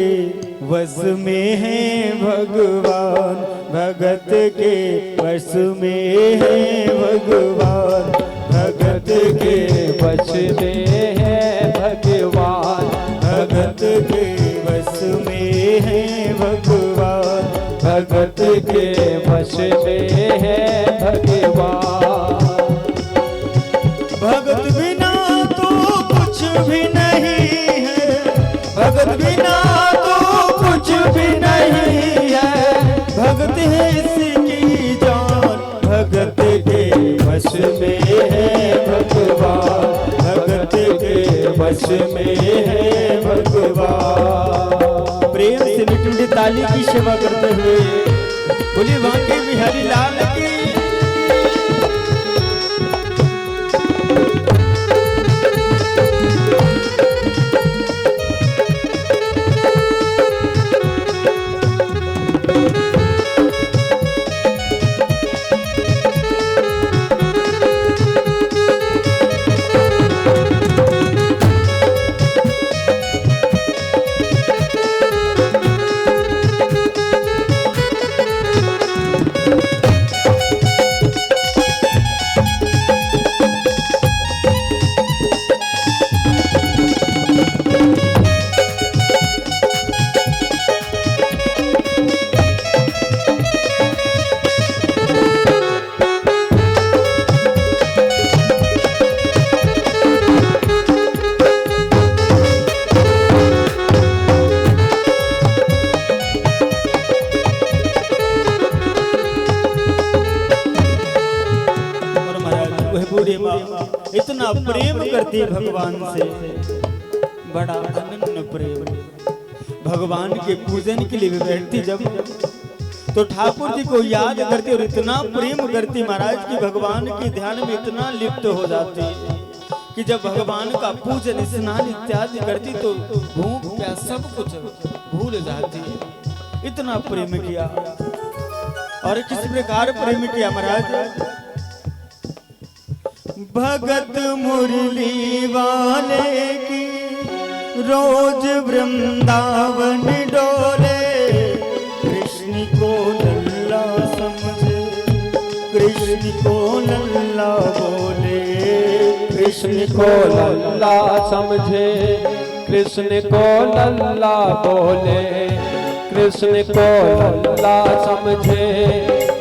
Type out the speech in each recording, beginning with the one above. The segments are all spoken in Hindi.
वश में है भगवान, भगत के वश में है भगवान, भगत के वश में है भगवान, भगत के वश में है भगवान, भगत के वश में है भगवान। भगत बिना तो कुछ भी नहीं है, भगत बिना तो कुछ भी नहीं है, भगत है इसकी जान, भगत के वश में है भगवान, भगत के वश में है भगवान। प्रेम से मिठी ताली की सेवा करते हुए बोले वाके बिहारी लाल की। इतना प्रेम करती भगवान से, बड़ा अनन्य प्रेम। भगवान के पूजन के लिए बैठती जब तो ठाकुर जी को याद करती और इतना प्रेम करती महाराज की भगवान के ध्यान में इतना लिप्त हो जाती कि जब भगवान का पूजन स्नान इत्यादि करती तो भूख प्यास सब कुछ भूल जाती। इतना प्रेम किया। और किस प्रकार प्रेम किया महाराज? भगत मुरली वाले की रोज वृंदावन डोले, कृष्ण को लल्ला समझे, कृष्ण को लल्ला बोले, कृष्ण को लल्ला समझे, कृष्ण को लल्ला बोले, कृष्ण को लल्ला समझे,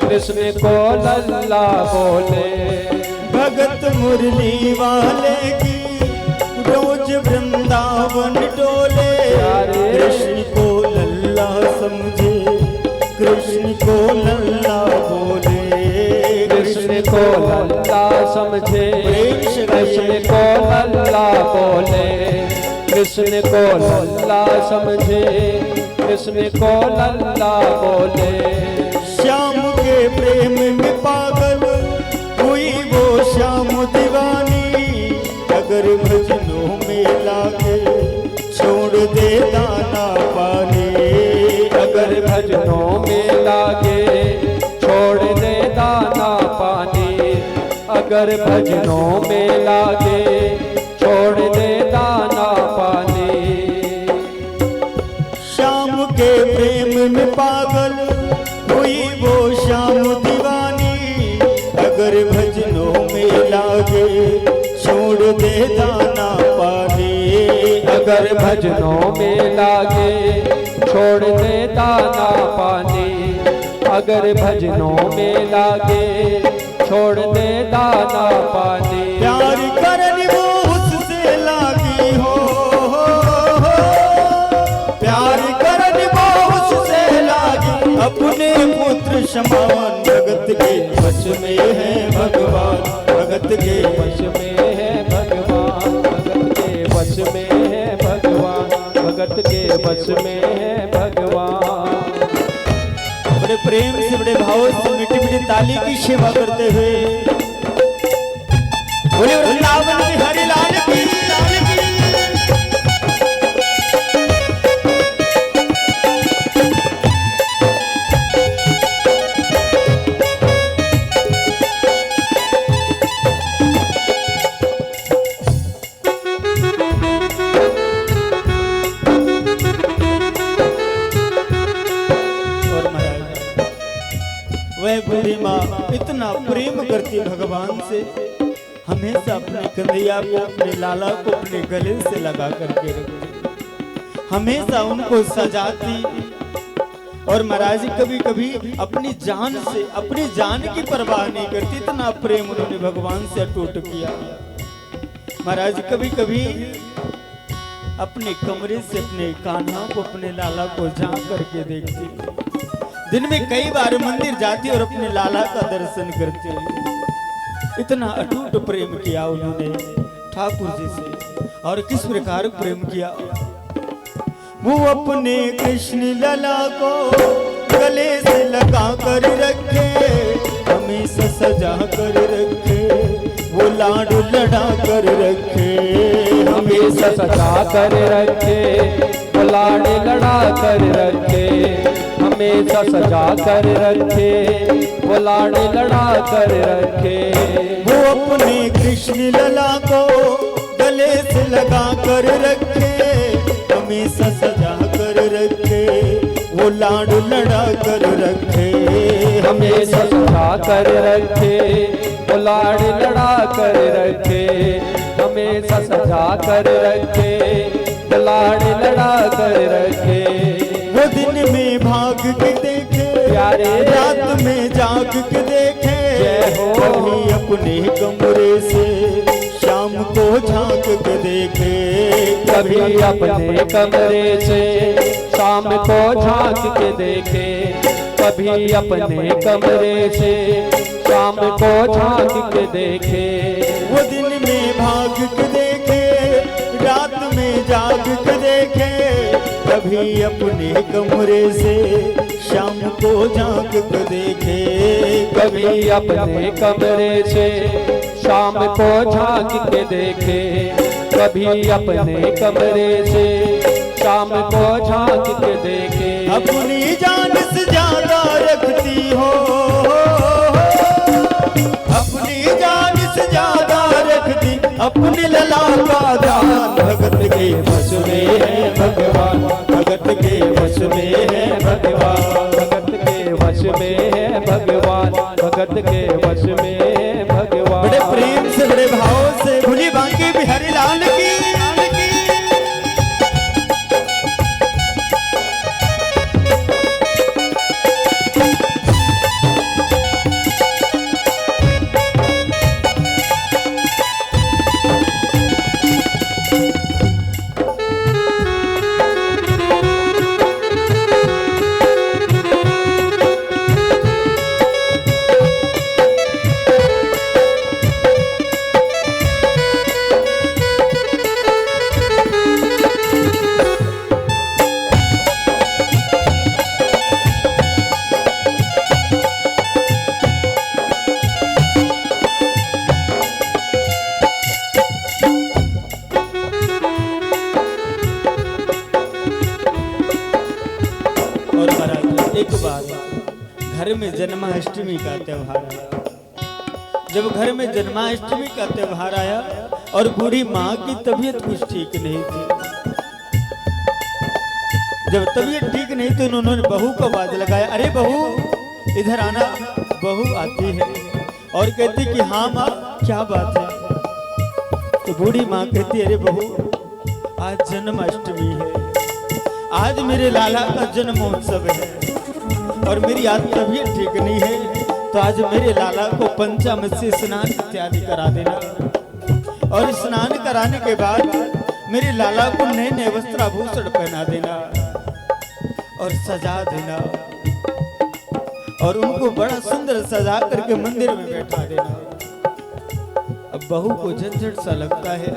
कृष्ण को लल्ला बोले। भगत मुरली वाले की रोज वृंदावन डोले, कृष्ण को लल्ला समझे, कृष्ण को लल्ला बोले, कृष्ण को लल्ला समझे, कृष्ण को लल्ला बोले, कृष्ण को लल्ला समझे, कृष्ण को लल्ला बोले। श्याम के प्रेम में पागल हुई वो श्याम दीवानी, अगर भजनों में लागे छोड़ दे दाना पानी, अगर भजनों में लागे छोड़ दे दाना पानी, अगर भजनों में लागे छोड़ दे दाना पानी। श्याम के प्रेम में पागल हुई वो श्याम दीवानी, अगर भजनों में लागे छोड़ दे दाना पानी, अगर भजनों में लागे छोड़ दे दाना पानी, अगर भजनों में लागे छोड़ दे दाना पानी। प्यार करनी वो उससे लागी हो, प्यार करनी वो उससे लागी, अपने पुत्र समान, भगत के वश में है भगवान, भगत के वश में है भगवान, भगत के वश में है भगवान, भगत के वश में है भगवान। बड़े प्रेम से बड़े भाव से मीठी मीठी ताली की सेवा करते हुए बोले वृंदावन बिहारी लाल की। वह बूढ़ी माँ इतना प्रेम करती भगवान से, हमेशा अपने कन्हैया को, अपने लाला को अपने गले से लगा करके रखती, हमेशा उनको सजाती। और महाराज कभी कभी अपनी जान से, अपनी जान की परवाह नहीं करती, इतना प्रेम उन्होंने भगवान से अटूट किया। महाराज कभी कभी अपने कमरे से अपने कान्हा को, अपने लाला को झांक करके देखती। दिन में कई बार मंदिर जाती और अपने लाला का दर्शन करती। इतना अटूट प्रेम किया उन्होंने ठाकुर जी से। और किस प्रकार प्रेम किया, वो अपने कृष्ण लला को गले से लगा कर रखे, हमेशा सजा कर रखे, वो लाडू लड़ा कर रखे, हमेशा सजा कर रखे, वो लाडू लड़ा कर रखे, हमेशा सजा कर रखे, वो लाडू लड़ा कर रखे। वो अपने कृष्ण लला को गले से लगा कर रखे, हमेशा सजा कर रखे, वो लाडू लड़ा कर रखे, हमेशा सजा कर रखे, वो लाडू लड़ा कर रखे, हमेशा सजा कर रखे, वो लाडू लड़ा कर रखे। वो दिन में भाग के देखे, प्यारे रात में जाग के देखे, कभी अपने कमरे से शाम को झांक के देखे, कभी अपने कमरे से शाम को झांक के देखे, कभी अपने कमरे से शाम को झांक के देखे। वो दिन में भाग के देखे, रात में जाग के देखे, कभी अपने कमरे से शाम को झांक के देखे, कभी अपने कमरे से शाम को झांक के देखे, कभी अपने कमरे से शाम को झांक के देखे। अपनी जान से ज्यादा रखती हो, अपनी जान से ज्यादा रखती, अपने लला का ध्यान, भगत के वश में है भगवान, भगत के वश में है भगवान, भगत के वश में है भगवान, भगत के वश में है भगवान। बड़े प्रेम से, बड़े भाव से भोली बांके बिहारी लाल की। घर में जन्माष्टमी का त्योहार आया। जब घर में जन्माष्टमी का त्योहार आया और बूढ़ी माँ की तबीयत कुछ ठीक नहीं थी, जब तबीयत ठीक नहीं तो उन्होंने बहू को आवाज लगाया, अरे बहू इधर आना। बहू आती है और कहती कि हाँ माँ क्या बात है। तो बूढ़ी माँ कहती, अरे बहू आज जन्माष्टमी है, आज मेरे लाला का जन्मोत्सव है और मेरी आज तबीयत ठीक नहीं है, तो आज मेरे लाला को पंचामृत से स्नान इत्यादि करा देना और स्नान कराने के बाद मेरे लाला को नए नए वस्त्राभूषण पहना देना और सजा देना और उनको बड़ा सुंदर सजा करके मंदिर में बैठा देना। अब बहू को झंझट सा लगता है,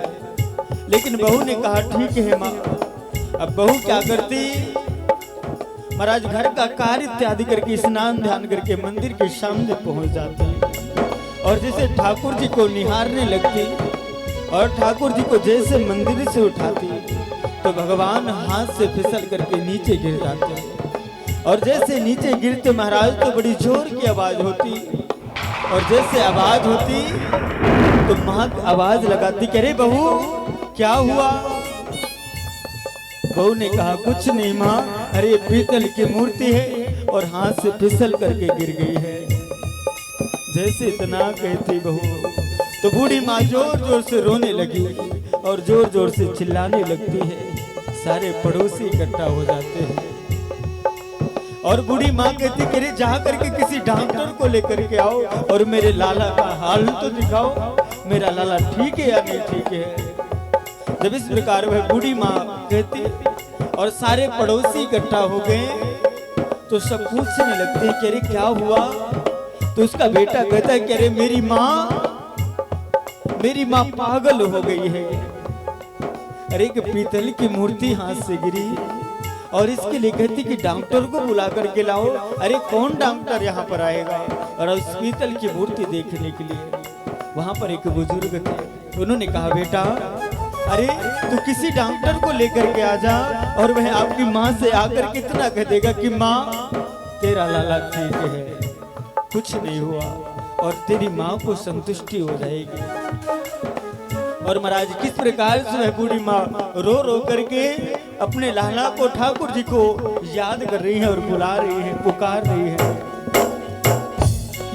लेकिन बहू ने कहा ठीक है माँ। अब बहू क्या करती, महाराज घर का कार्य इत्यादि करके स्नान ध्यान करके मंदिर के सामने पहुंच जाती और जैसे ठाकुर जी को निहारने लगती और ठाकुर जी को जैसे मंदिर से उठाती तो भगवान हाथ से फिसल करके नीचे गिर जाते और जैसे नीचे गिरते महाराज तो बड़ी जोर की आवाज होती और जैसे आवाज होती तो माँ आवाज लगाती, अरे बहू क्या हुआ। बहू ने कहा कुछ नहीं माँ, अरे पीतल की मूर्ति है और हाथ से फिसल करके गिर गई है। जैसे इतना कहती बहू तो बूढ़ी माँ जोर जोर से रोने लगी और जोर जोर से चिल्लाने लगती है। सारे पड़ोसी इकट्ठा हो जाते हैं और बूढ़ी माँ कहती कि जा करके किसी डॉक्टर को लेकर के आओ और मेरे लाला का हाल तो दिखाओ, मेरा लाला ठीक है या नहीं ठीक है। जब इस प्रकार वह बूढ़ी माँ कहती और सारे पड़ोसी इकट्ठा हो गए तो सब पूछने लगते हैं कि अरे क्या हुआ। तो उसका बेटा कहता है कि अरे मेरी माँ पागल हो गई है। अरे एक पीतल की मूर्ति हाथ से गिरी और इसके लिए कहती कि डॉक्टर को बुला करके लाओ। अरे कौन डॉक्टर यहाँ पर आएगा। और उस पीतल की मूर्ति देखने के लिए वहां पर एक बुजुर्ग थे। उन्होंने कहा बेटा अरे तू किसी डॉक्टर को लेकर के आ जा और वह आपकी माँ से आकर कितना कह देगा कि माँ तेरा लाला ठीक है, कुछ नहीं हुआ और तेरी माँ को संतुष्टि हो जाएगी। और महाराज किस प्रकार से वह बूढ़ी माँ रो रो करके अपने लाला को ठाकुर जी को याद कर रही है और बुला रही है, पुकार रही है।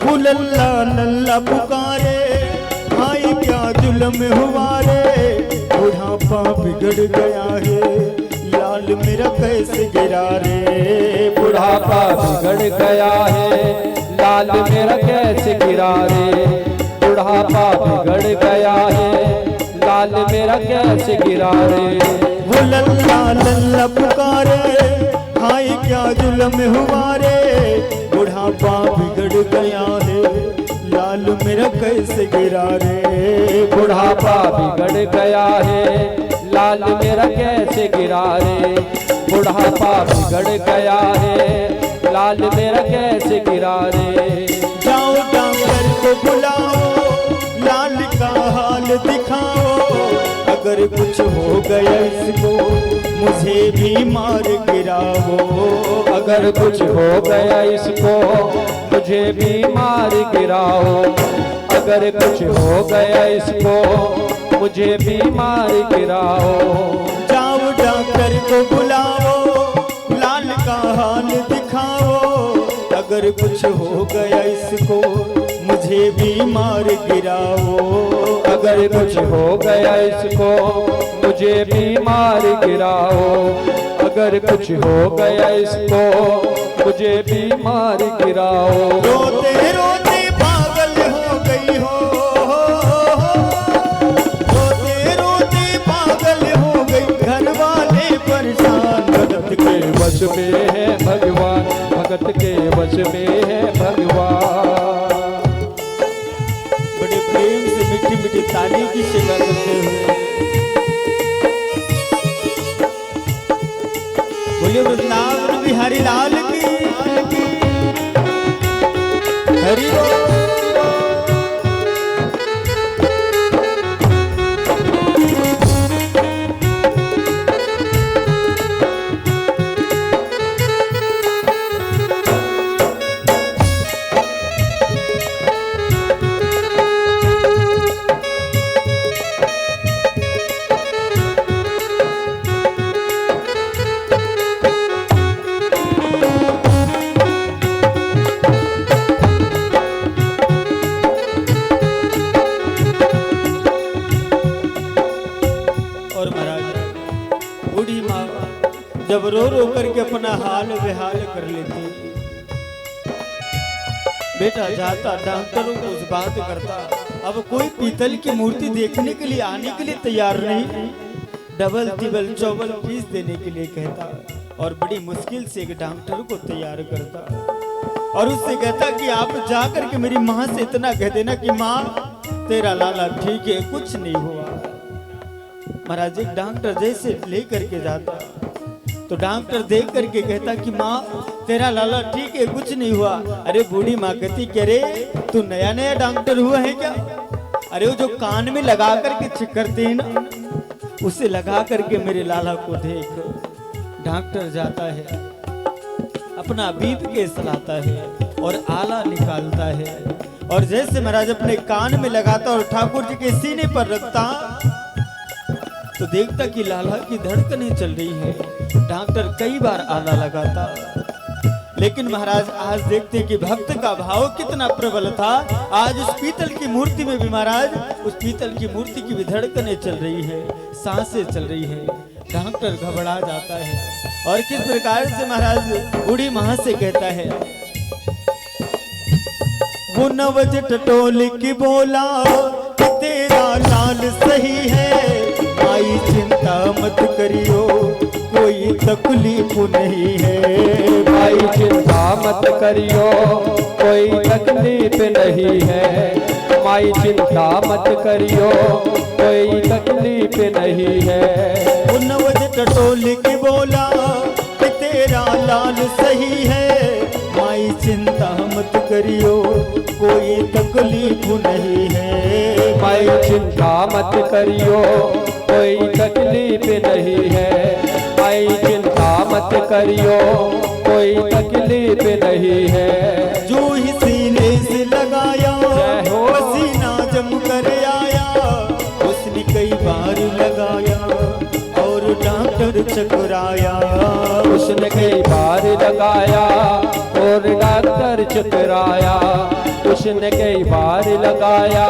बुलल्ला नल्ला पुकारे भाई क्या जुल्म हुआ रे, बुढ़ापा बिगड़ गया है लाल मेरा कैसे गिरा रे। बुढ़ापा बिगड़ गया है लाल मेरा कैसे गिरा रे। बुढ़ापा बिगड़ गया है लाल मेरा कैसे गिरा रे। वो लल्ला लल्ला पुकारे हाय क्या जुल्म हुआ रे, बुढ़ापा बिगड़ गया है लाल मेरा कैसे गिरा रे। बुढ़ापा बिगड़ गया है लाल मेरा कैसे गिरा रे। बुढ़ापा बिगड़ गया है लाल मेरा कैसे गिरा रे। जाओ डॉक्टर को बुलाओ लाल का हाल दिखाओ, अगर कुछ हो गया इसको मुझे भी मार गिराओ। अगर कुछ हो गया इसको मुझे भी मार गिराओ। अगर कुछ हो गया इसको मुझे भी मार गिराओ। जाओ डॉक्टर को बुलाओ लाल का हाल दिखाओ, अगर कुछ हो गया इसको मुझे भी मार गिराओ। अगर कुछ हो गया इसको मुझे भी मार गिराओ। अगर कुछ हो गया इसको मुझे भी मार गिराओ। रोते रोते पागल हो गई हो, रोते रोते पागल हो गई घर वाले परेशान। भगत के वश में है भगवान, भगत के वश में है भगवान। बड़े प्रेम से मीठी मीठी ताली की सेवा करते हुए बोलिए वृंदावन बिहारी लाल की हरि बोल। जब रो रो करके अपना हाल बेहाल कर लेती, बेटा जाता डॉक्टरों को उस बात करता। अब कोई पीतल की मूर्ति देखने के लिए आने के लिए तैयार नहीं, डबल तिबल चौबल फीस देने के लिए कहता और बड़ी मुश्किल से एक डॉक्टर को तैयार करता और उससे कहता कि आप जा करके मेरी माँ से इतना कह देना कि माँ तेरा लाला ठीक है, कुछ नहीं हुआ। महाराज एक डॉक्टर जैसे लेकर के जाता तो डॉक्टर देख करके कहता कि माँ तेरा लाला ठीक है, कुछ नहीं हुआ। अरे बूढ़ी माँ कहती कि अरे तू नया नया डॉक्टर हुआ है क्या। अरे वो जो कान में लगा करके चेक करते हैं ना, उसे लगा करके मेरे लाला को देख। डॉक्टर जाता है अपना बीप केस लाता है और आला निकालता है और जैसे महाराज अपने कान में लगाता और ठाकुर जी के सीने पर रखता तो देखता कि लाला की धड़कनें चल रही है। डॉक्टर कई बार आला लगाता लेकिन महाराज आज देखते हैं कि भक्त का भाव कितना प्रबल था। आज उस पीतल की मूर्ति में भी महाराज, उस पीतल की मूर्ति की भी धड़कनें चल रही है, सांसें चल रही है। डॉक्टर घबरा जाता है और किस प्रकार से महाराज बूढ़ी मां से कहता है, वो नवज टटोल की बोला कि तेरा लाल सही है, आई चिंता मत करियो कोई तकलीफ नहीं है। भाई चिंता मत करियो कोई तकलीफ नहीं है, माई चिंता मत करियो कोई तकलीफ नहीं है। वो नवज टटोल की बोला कि तेरा लाल सही है, माई चिंता मत करियो कोई तकलीफ नहीं है। माई चिंता मत करियो कोई तकलीफ नहीं है, माई चिंता मत करियो कोई तकलीफ नहीं है। जो ही सीने से लगाया पसीना जम कर आया, उसने कई बार लगाया और डॉक्टर चकराया। उसने कई बार लगाया और डॉक्टर चकराया, उसने कई बार लगाया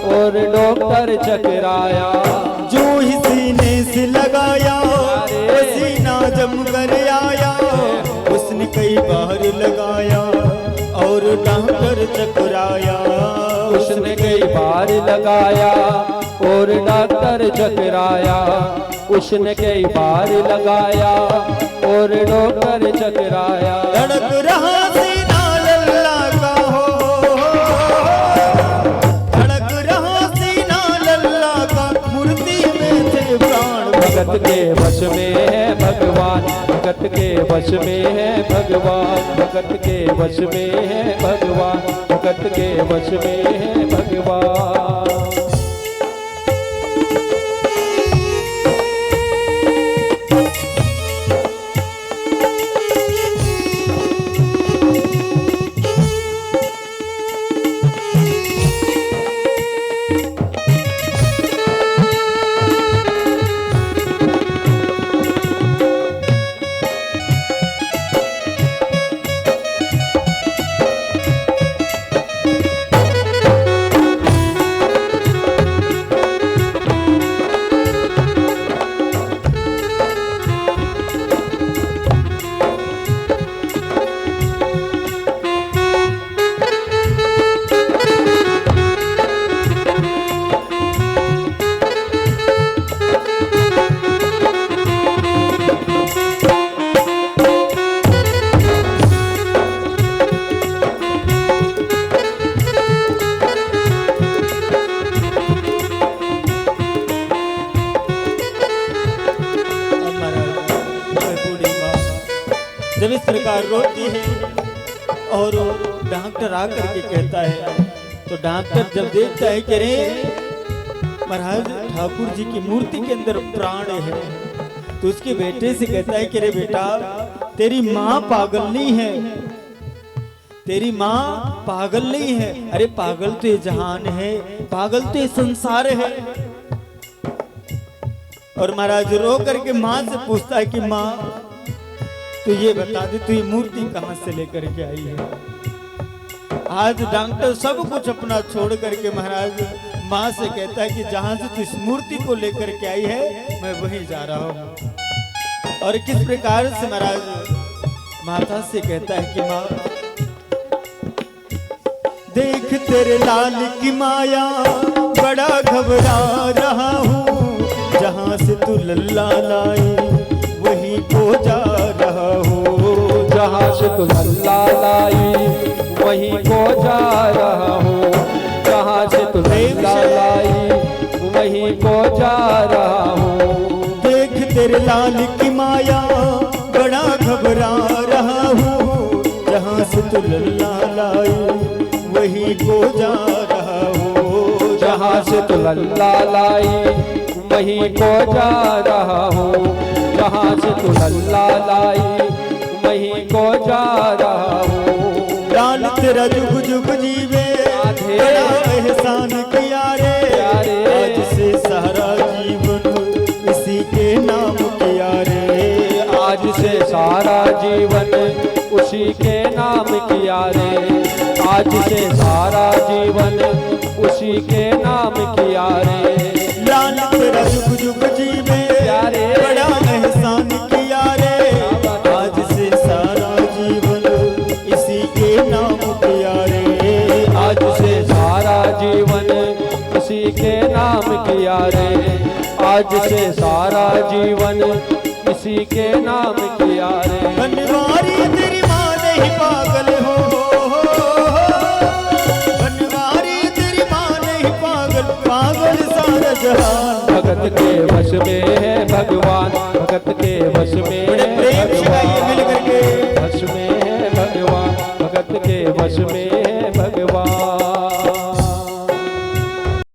और डॉक्टर चकराया। जो ही सीने से लगाया पसीना जम कर आया, उसने कई बार लगाया और डॉक्टर चकराया। उसने कई बार लगाया और डॉक्टर चकराया, उसने कई बार लगाया और डॉक्टर चकराया। धड़क रहा सीना लल्ला का हो, धड़क रहा सीना लल्ला का, मूर्ति में थे प्राण। भगत के वश में है भगवान, भगत के वश में है भगवान, भगत के वश में है भगवान, भगत के वश में है भगवान। जब इस प्रकार रोती है और डॉक्टर आकर के कहता है, तो डॉक्टर जब देखता है कि रे महाराज ठाकुर जी की मूर्ति के अंदर प्राण है, तो उसके बेटे से कहता है कि रे बेटा तेरी माँ पागल नहीं है, तेरी माँ पागल नहीं है। अरे पागल तो ये जहान है, पागल तो ये संसार है। और महाराज रो करके माँ से पूछता है कि माँ तो ये बता दे तू ये मूर्ति कहाँ से लेकर के आई है। आज डॉक्टर सब कुछ अपना छोड़ करके महाराज माँ से कहता है कि जहां से तू इस मूर्ति को लेकर के आई है मैं वहीं जा रहा हूँ। और किस प्रकार से महाराज माता से कहता है कि माँ देख तेरे लाल की माया बड़ा घबरा रहा हूँ, जहां से तू लल्ला लाई वहीं को जा रहा हूँ। जहाँ से तू लल्ला लाई वहीं को जा रहा हूँ, जहाँ से तू लल्ला लाई वहीं को जा रहा हूँ। देख तेरे लाल की माया बड़ा घबरा रहा हूँ, जहाँ से तू लल्ला लाई वहीं को जा रहा हूँ। जहाँ से तू लल्ला लाई वहीं को जा रहा हूँ, जहाँ से तू लल्ला लाई वहीं को जा रहा हूँ। लाल तेरा जुग जुग जीवे बड़ा एहसान किया रे, आज से सारा जीवन इसी के नाम किया रे। आज से सारा जीवन उसी के नाम किया रे। आज से सारा जीवन उसी के नाम किया रे। लाल तेरा जुग जुग जीवे प्यारे, बड़ा एहसान किया रे। आज से सारा जीवन इसी के नाम किया रे। आज से सारा जीवन इसी के नाम किया रे। आज से सारा जीवन इसी के नाम किया रे। बनवारी तेरी माँ नहीं पागल हो, बनवारी तेरी माँ नहीं पागल, पागल सारा जहान। भगत के वश में है भगवान, भगत के वश में बड़े है प्रेम से गाइए मिल करके। वश में है भगवान, भगत के वश में